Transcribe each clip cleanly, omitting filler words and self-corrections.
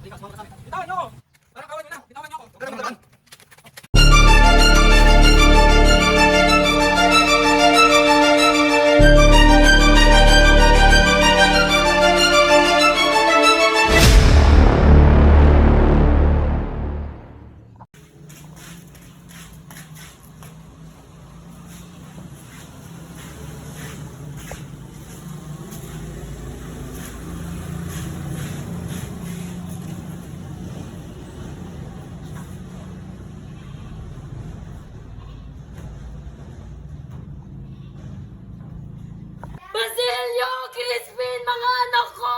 Halika, sumama ka sa amin. Bitawan niyo ako! Parang kawan niyo na! Bitawan niyo ako! Huwag ka na maglaban! Basilio! Crispin! Mga anak ko!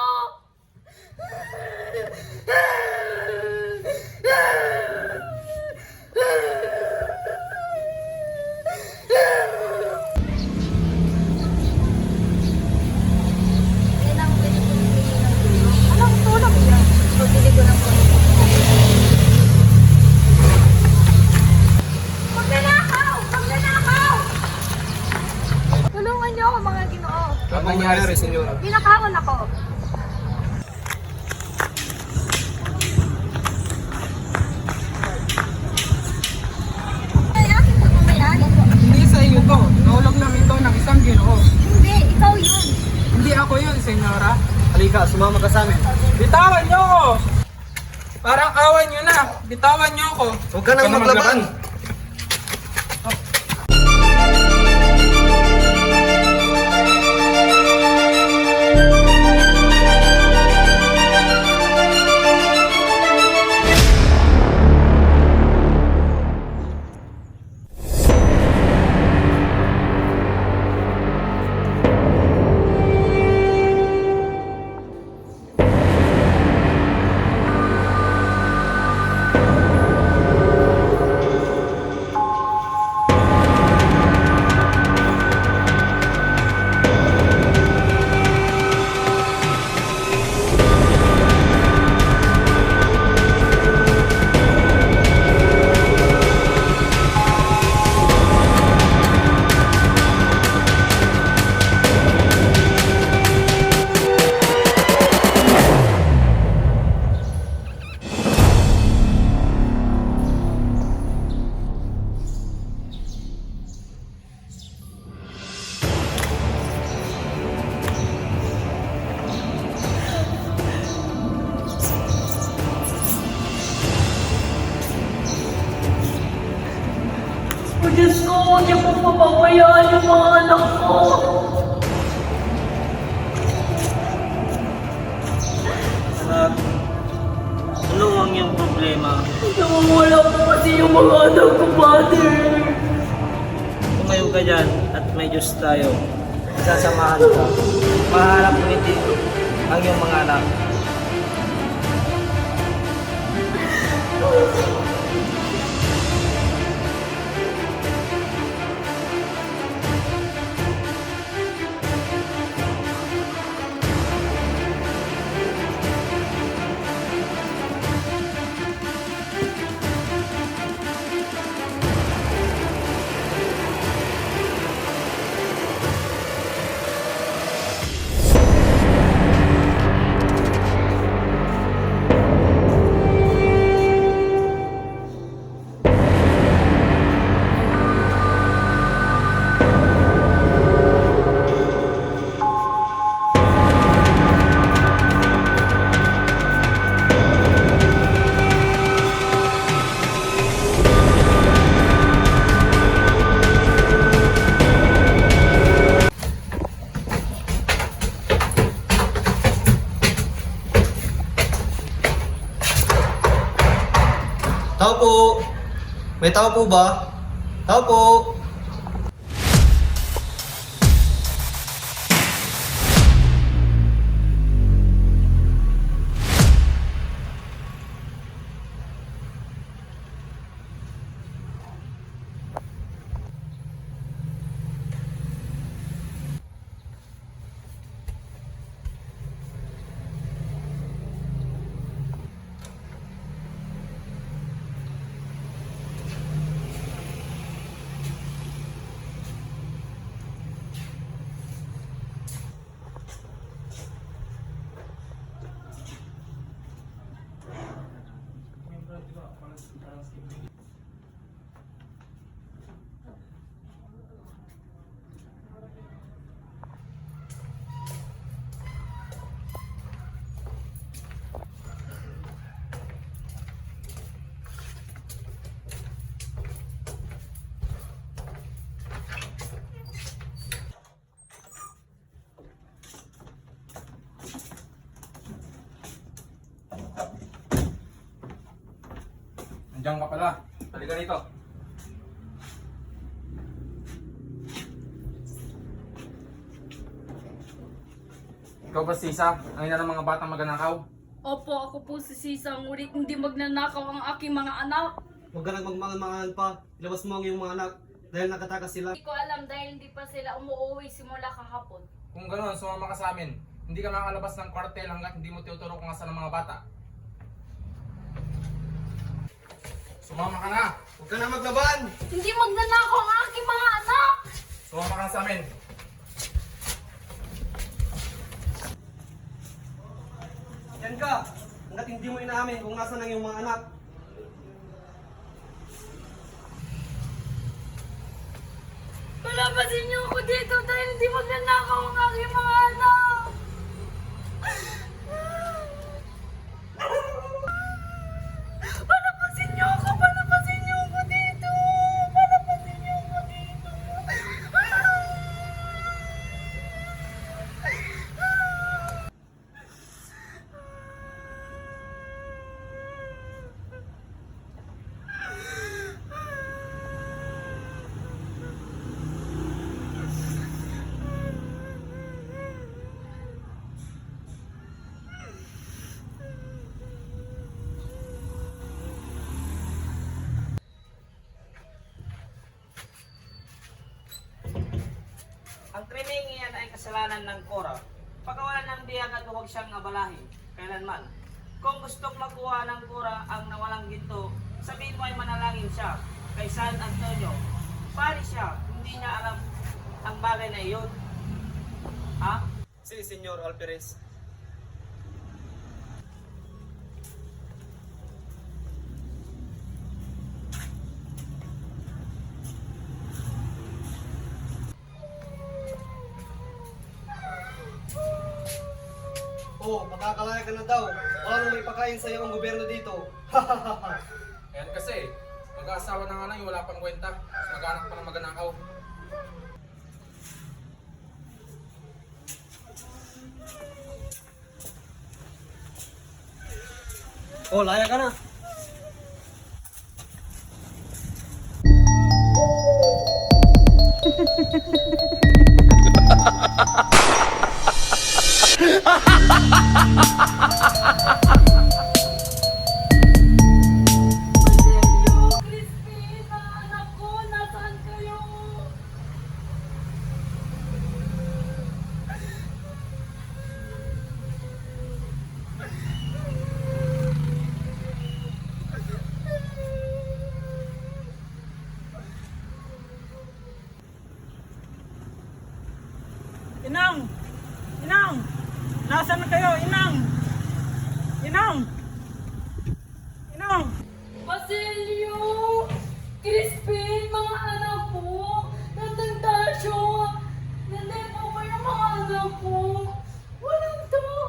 Anong tulong yan? Pagpili ko ng tulong. Magnanakaw! Magnanakaw! Tulungan niyo ako mga Ginoo. Ano nangyari, senyora? Ninakawan ako. Ay, akin po ba yan? Hindi sa iyo to. Nahulog lang ito ng isang Ginoo. Hindi, ikaw yun. Hindi ako yun, senyora. Halika, sumama ka sa amin. Bitawan niyo ako! Parang awan niyo na! Bitawan niyo ako! Huwag ka nang maglaban. O Diyos ko, huwag niyo po papabayaan yung mga anak ko. Anak, ano ang iyong problema? Nawawala po kasi yung mga anak ko, Father. Tumayo ka dyan at may Diyos tayo. Sasamahan ka. Maharap ngiti ang iyong mga anak. Tao po! May tao po ba? Tao po! Diyan ka pala. Halika rito. Ikaw ba si Sisa? Ang ina ng mga batang magnanakaw? Opo, ako po si Sisa, ngunit hindi magnanakaw ang aking mga anak. Huwag ka nang magmangan pa. Ilabas mo ang iyong mga anak dahil nakatakas sila. Hindi ko alam dahil hindi pa sila umuwi simula kahapon. Kung gano'n, sumama ka sa amin. Hindi ka makalabas ng kwartel hanggat hindi mo tinuturo kung asan ang mga bata. Sumama ka na! Huwag ka na maglaban! Hindi magnanakaw ang aking mga anak! Sumama ka na sa amin! Yan ka! Hanggat hindi mo inaamin kung nasan ang iyong mga anak. Palabasin niyo ako dito dahil hindi magnanakaw ang aking mga anak! Palabasin niyo ako! Palabasin niyo ako dito! Palabasin niyo ako dito! Ang krimeng iyan ay kasalanan ng Cora. Pagkawalan ng biyag at huwag siyang abalahin, kailanman. Kung gustong makuha ng Cora ang nawalang ginto, sabihin mo ay manalangin siya kay San Antonio. Pari siya, hindi niya alam ang bagay na iyon. Ha? Si Senyor Alperes. Oh, makakalaya ka na daw. Wala nang may pakain sa iyo ang gobyerno dito. Ayan kasi, mag-aasawa na nga lang yung wala pang kwenta. Mag-anak pa ng magnanakaw. Oh, laya ka na. Basilio, Crispin, mga anak ko, nasaan kayo? Inang! Inang! Nasaan na kayo? Inang! Inang! Inang! Basilio, Crispin, mga anak ko, Natasha, nandito ba yung mga anak ko? Walang tao.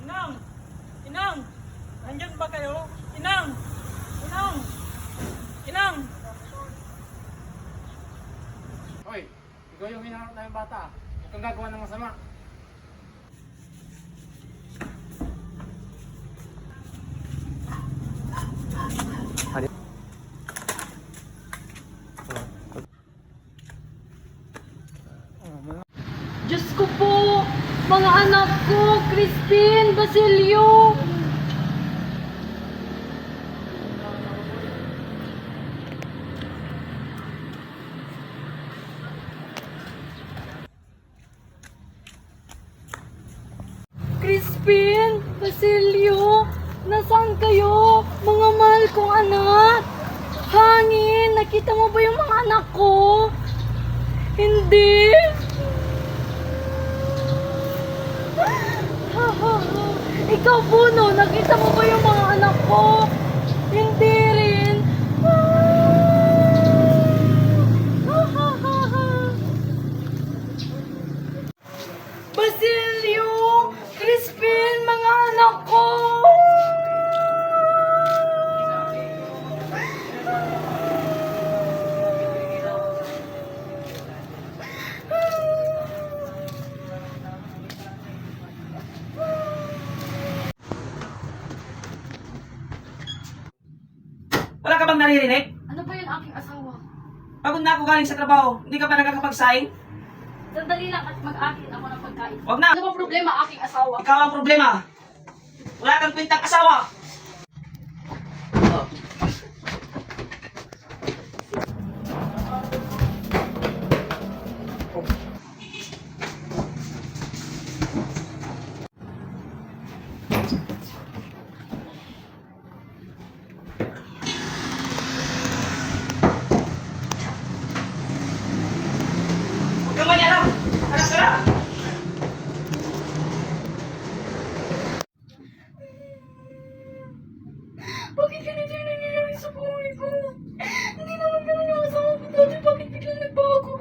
Inang! Inang! Nandyan ba kayo? Inang! Inang! Inang! Hoy, ikaw yung hinahanap na yung bata. Huwag kang gagawa ng masama. Diyos ko po, mga anak ko, Crispin, Basilio. Crispin, Basilio, nasaan kayo? Mga mahal kong anak. Hangin, nakita mo ba yung mga anak ko? Hindi. Ikaw, Puno, nakita mo ba yung mga anak ko? Hindi rin. Basilio! Crispin, mga anak ko! Wala ka bang naririnig? Ano ba yun aking asawa? Pagod na ako galing sa trabaho. Hindi ka pa nakakapagsaing? Sandali lang at mag-akin ako ng pagkain. Wag na! Ano ba problema aking asawa? Ikaw ang problema. Wala kang kwentang asawa. Huwag kang manialam. Anak ka na. Bakit ganito yung nangyayari sa buhay ko? Hindi naman ganun yung asawa ko dati. Bakit biglang nagbago?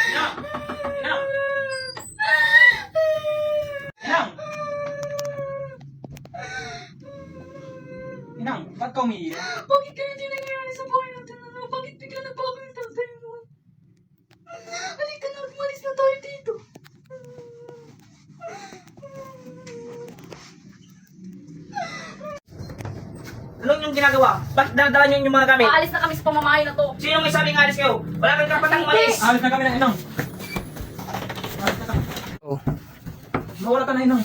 Inang! Inang! Inang! Inang, ba't ka umiiyak? Bakit ganito yung nangyayari sa buhay natin? Ano? Bakit biglang nagbago yung tatay mo? Halika na, umalis na tayo dito. Ano yung ginagawa? Bakit daladala niyo yung mga gamit? Aalis na kami sa pamamahay na to. Sino may sabing alis kayo? Wala kang karapatang umalis! Alis na kami na, Inang. Alis na kami. Mawala ka na, Inang.